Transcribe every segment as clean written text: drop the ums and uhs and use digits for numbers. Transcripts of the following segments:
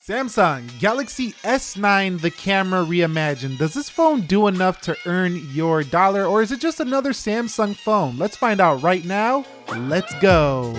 Samsung Galaxy S9, the camera reimagined. Does this phone do enough to earn your dollar, or is it just another Samsung phone? Let's find out right now. Let's go.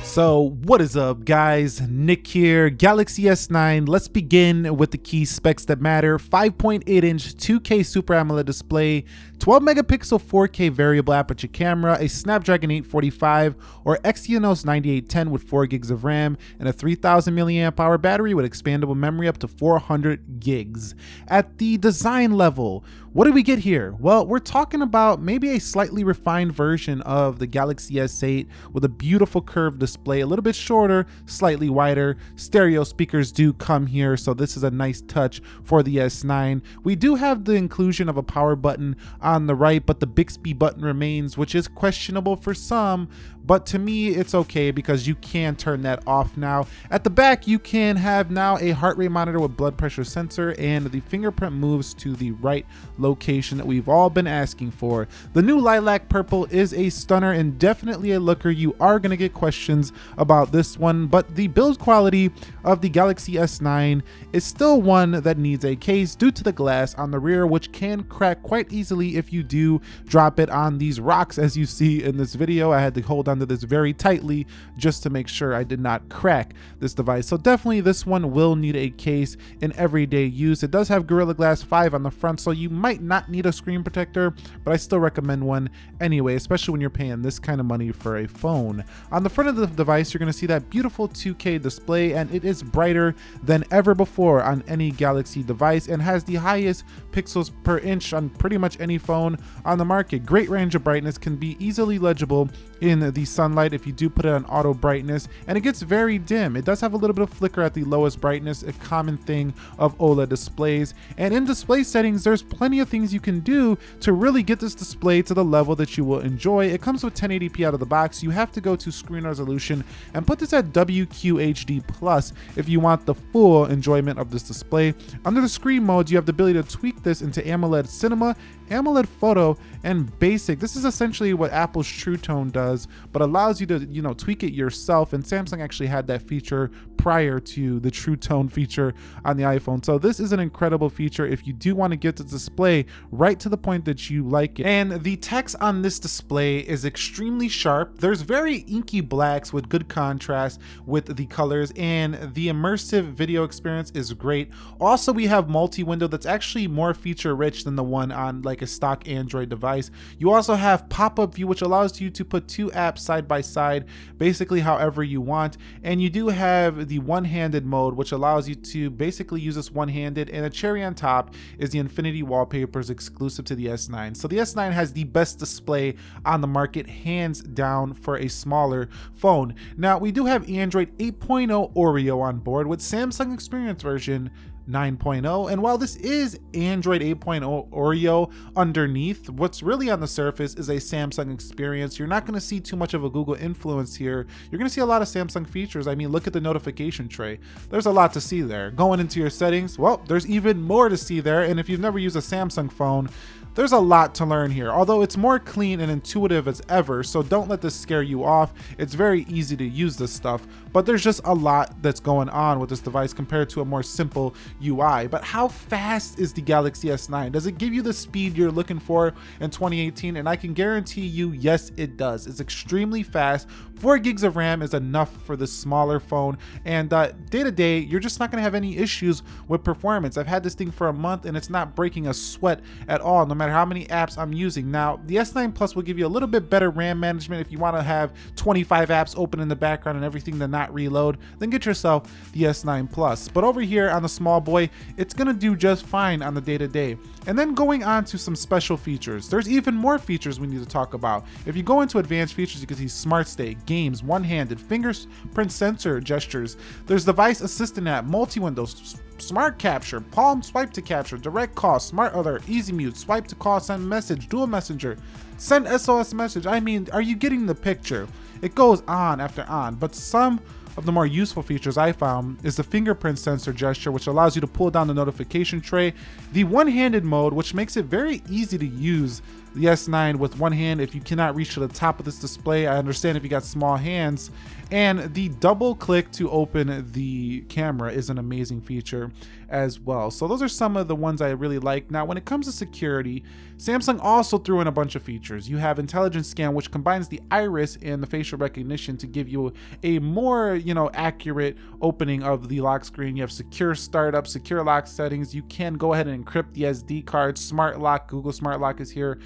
So what is up, guys? Nick here, Galaxy S9. Let's begin with the key specs that matter. 5.8-inch 2K Super AMOLED display, 12-megapixel 4K variable aperture camera, a Snapdragon 845 or Exynos 9810 with 4 gigs of RAM, and a 3000 milliamp hour battery with expandable memory up to 400 gigs. At the design level, what do we get here? Well, we're talking about maybe a slightly refined version of the Galaxy S8 with a beautiful curved display, a little bit shorter, slightly wider. Stereo speakers do come here, so this is a nice touch for the S9. We do have the inclusion of a power button on the right, but the Bixby button remains, which is questionable for some, but to me it's okay because you can turn that off now. At the back, you can have now a heart rate monitor with blood pressure sensor, and the fingerprint moves to the right location that we've all been asking for. The new lilac purple is a stunner and definitely a looker. You are going to get questions about this one, but the build quality of the Galaxy S9 is still one that needs a case due to the glass on the rear, which can crack quite easily if you do drop it on these rocks. As you see in this video, I had to hold onto this very tightly just to make sure I did not crack this device. So definitely this one will need a case in everyday use. It does have Gorilla Glass 5 on the front, so you might not need a screen protector, but I still recommend one anyway, especially when you're paying this kind of money for a phone. On the front of the device, you're going to see that beautiful 2K display, and it is brighter than ever before on any Galaxy device and has the highest pixels per inch on pretty much any phone on the market. Great range of brightness, can be easily legible in the sunlight if you do put it on auto brightness, and it gets very dim. It does have a little bit of flicker at the lowest brightness, a common thing of OLED displays. And in display settings, there's plenty of things you can do to really get this display to the level that you will enjoy. It comes with 1080p out of the box. You have to go to screen resolution and put this at WQHD plus if you want the full enjoyment of this display. Under the screen modes, you have the ability to tweak this into AMOLED Cinema, AMOLED Photo, and Basic. This is essentially what Apple's True Tone does, but allows you to, tweak it yourself. And Samsung actually had that feature prior to the True Tone feature on the iPhone. So this is an incredible feature if you do want to get the display right to the point that you like it. And the text on this display is extremely sharp. There's very inky blacks with good contrast with the colors, and the immersive video experience is great. Also, we have multi-window that's actually more feature rich than the one on like a stock Android device. You also have pop-up view, which allows you to put two apps side by side, basically however you want. And you do have the one-handed mode, which allows you to basically use this one-handed, and a cherry on top is the Infinity wallpapers exclusive to the S9. So the S9 has the best display on the market, hands down, for a smaller phone. Now, we do have Android 8.0 Oreo on board with Samsung Experience version 9.0, and while this is Android 8.0 Oreo underneath, what's really on the surface is a Samsung experience. You're not going to see too much of a Google influence here. You're going to see a lot of Samsung features. I mean, look at the notification tray. There's a lot to see there. Going into your settings, well, there's even more to see there, and if you've never used a Samsung phone, there's a lot to learn here, although it's more clean and intuitive as ever, so don't let this scare you off. It's very easy to use this stuff, but there's just a lot that's going on with this device compared to a more simple UI. But how fast is the Galaxy S9? Does it give you the speed you're looking for in 2018? And I can guarantee you, yes, it does. It's extremely fast. 4 gigs of RAM is enough for this smaller phone, and day to day, you're just not gonna have any issues with performance. I've had this thing for a month and it's not breaking a sweat at all, no matter how many apps I'm using. Now, the S9 Plus will give you a little bit better RAM management. If you want to have 25 apps open in the background and everything to not reload, then get yourself the S9 Plus. But over here on the small boy, it's going to do just fine on the day-to-day. And then going on to some special features. There's even more features we need to talk about. If you go into advanced features, you can see Smart Stay, games, one-handed, fingerprint sensor gestures. There's device assistant app, multi-windows, smart capture, palm swipe to capture, direct call, smart alert, easy mute, swipe to call, send message, dual messenger, send SOS message. I mean, are you getting the picture? It goes on after on, but some of the more useful features I found is the fingerprint sensor gesture, which allows you to pull down the notification tray, the one-handed mode, which makes it very easy to use the S9 with one hand if you cannot reach to the top of this display. I understand if you got small hands. And the double click to open the camera is an amazing feature as well. So those are some of the ones I really like. Now, when it comes to security, Samsung also threw in a bunch of features. You have intelligent scan, which combines the iris and the facial recognition to give you a more, accurate opening of the lock screen. You have secure startup, secure lock settings. You can go ahead and encrypt the SD card. Smart lock, Google Smart Lock is here.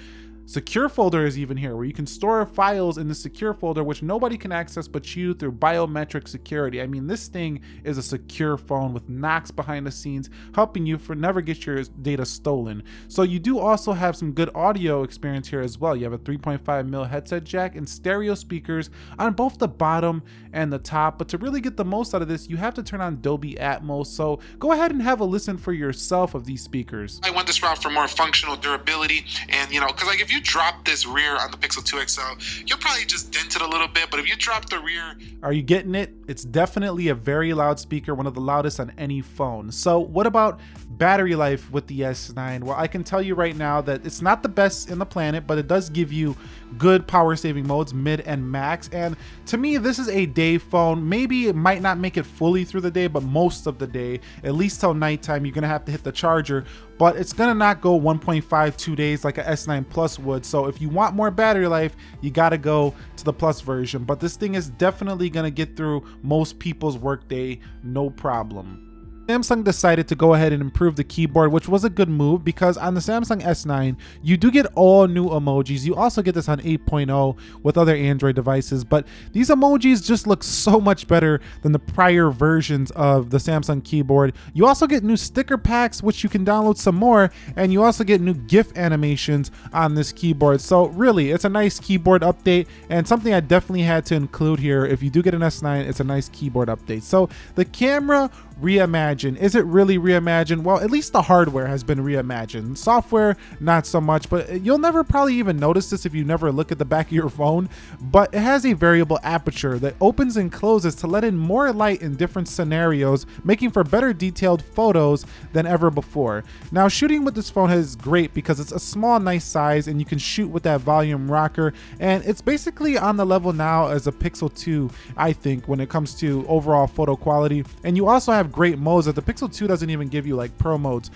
Secure folder is even here, where you can store files in the secure folder, which nobody can access but you through biometric security. I mean, this thing is a secure phone with Knox behind the scenes, helping you never get your data stolen. So you do also have some good audio experience here as well. You have a 3.5mm headset jack and stereo speakers on both the bottom and the top. But to really get the most out of this, you have to turn on Dolby Atmos. So go ahead and have a listen for yourself of these speakers. I went this route for more functional durability, and because like if you drop this rear on the Pixel 2 XL, you'll probably just dent it a little bit, but if you drop the rear... Are you getting it? It's definitely a very loud speaker, one of the loudest on any phone. So what about battery life with the S9? Well, I can tell you right now that it's not the best in the planet, but it does give you good power saving modes, mid and max. And to me, this is a day phone. Maybe it might not make it fully through the day, but most of the day, at least till nighttime, you're gonna have to hit the charger, but it's gonna not go 1.5, 2 days like a S9 Plus would. So if you want more battery life, you gotta go to the Plus version. But this thing is definitely gonna get through most people's workday, no problem. Samsung decided to go ahead and improve the keyboard, which was a good move because on the Samsung S9, you do get all new emojis. You also get this on 8.0 with other Android devices, but these emojis just look so much better than the prior versions of the Samsung keyboard. You also get new sticker packs, which you can download some more, and you also get new GIF animations on this keyboard. So really, it's a nice keyboard update and something I definitely had to include here. If you do get an S9, it's a nice keyboard update. So the camera reimagined. Is it really reimagined? Well, at least the hardware has been reimagined. Software, not so much, but you'll never probably even notice this if you never look at the back of your phone, but it has a variable aperture that opens and closes to let in more light in different scenarios, making for better detailed photos than ever before. Now, shooting with this phone is great because it's a small, nice size and you can shoot with that volume rocker, and it's basically on the level now as a Pixel 2, I think, when it comes to overall photo quality. And you also have great modes that the Pixel 2 doesn't even give you, like pro modes,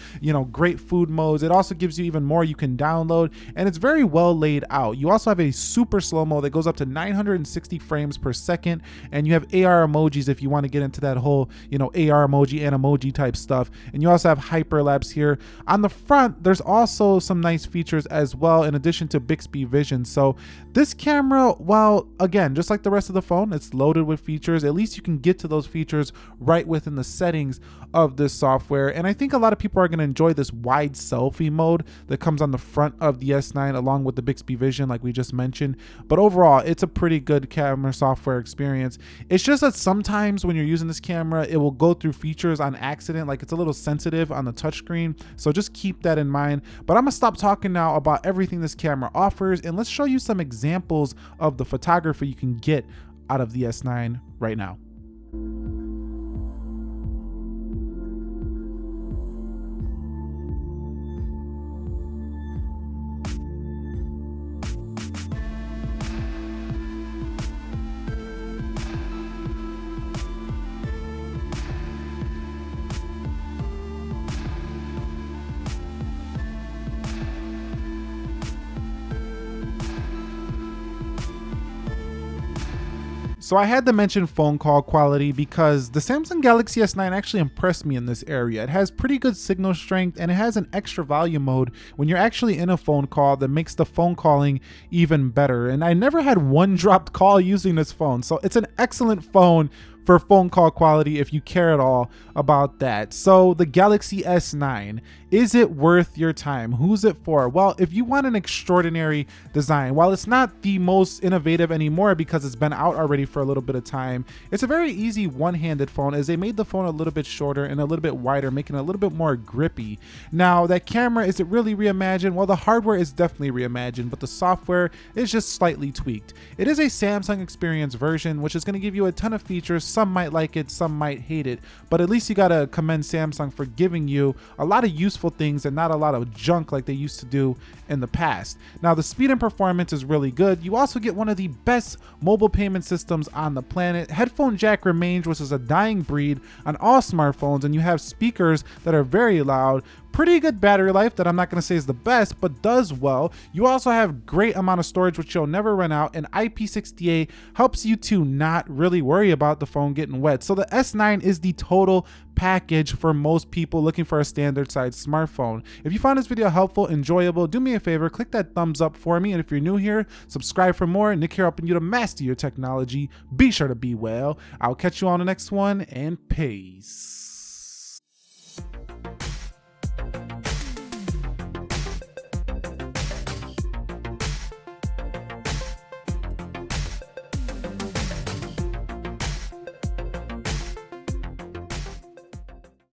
great food modes. It also gives you even more you can download, and it's very well laid out. You also have a super slow mo that goes up to 960 frames per second, and you have AR emojis if you want to get into that whole, AR emoji and emoji type stuff. And you also have hyperlapse here. On the front, there's also some nice features as well, in addition to Bixby Vision. So this camera, well, again, just like the rest of the phone, it's loaded with features. At least you can get to those features right within the settings of this software. And I think a lot of people are going to enjoy this wide selfie mode that comes on the front of the S9 along with the Bixby Vision, like we just mentioned. But overall, it's a pretty good camera software experience. It's just that sometimes when you're using this camera, it will go through features on accident, like it's a little sensitive on the touchscreen. So just keep that in mind. But I'm gonna stop talking now about everything this camera offers, and let's show you some examples of the photography you can get out of the S9 right now. So I had to mention phone call quality because the Samsung Galaxy S9 actually impressed me in this area. It has pretty good signal strength and it has an extra volume mode when you're actually in a phone call that makes the phone calling even better. And I never had one dropped call using this phone. So it's an excellent phone for phone call quality if you care at all about that. So the Galaxy S9, is it worth your time? Who's it for? Well, if you want an extraordinary design, while it's not the most innovative anymore because it's been out already for a little bit of time, it's a very easy one-handed phone as they made the phone a little bit shorter and a little bit wider, making it a little bit more grippy. Now, that camera, is it really reimagined? Well, the hardware is definitely reimagined, but the software is just slightly tweaked. It is a Samsung Experience version, which is going to give you a ton of features some might like it, some might hate it, but at least you gotta commend Samsung for giving you a lot of useful things and not a lot of junk like they used to do in the past. Now, the speed and performance is really good. You also get one of the best mobile payment systems on the planet. Headphone jack remains, which is a dying breed on all smartphones, and you have speakers that are very loud. Pretty good battery life that I'm not going to say is the best, but does well. You also have great amount of storage, which you'll never run out, and IP68 helps you to not really worry about the phone getting wet. So the S9 is the total package for most people looking for a standard size smartphone. If you found this video helpful, enjoyable, do me a favor, click that thumbs up for me, and if you're new here, subscribe for more. Nick here helping you to master your technology. Be sure to be well. I'll catch you on the next one, and peace.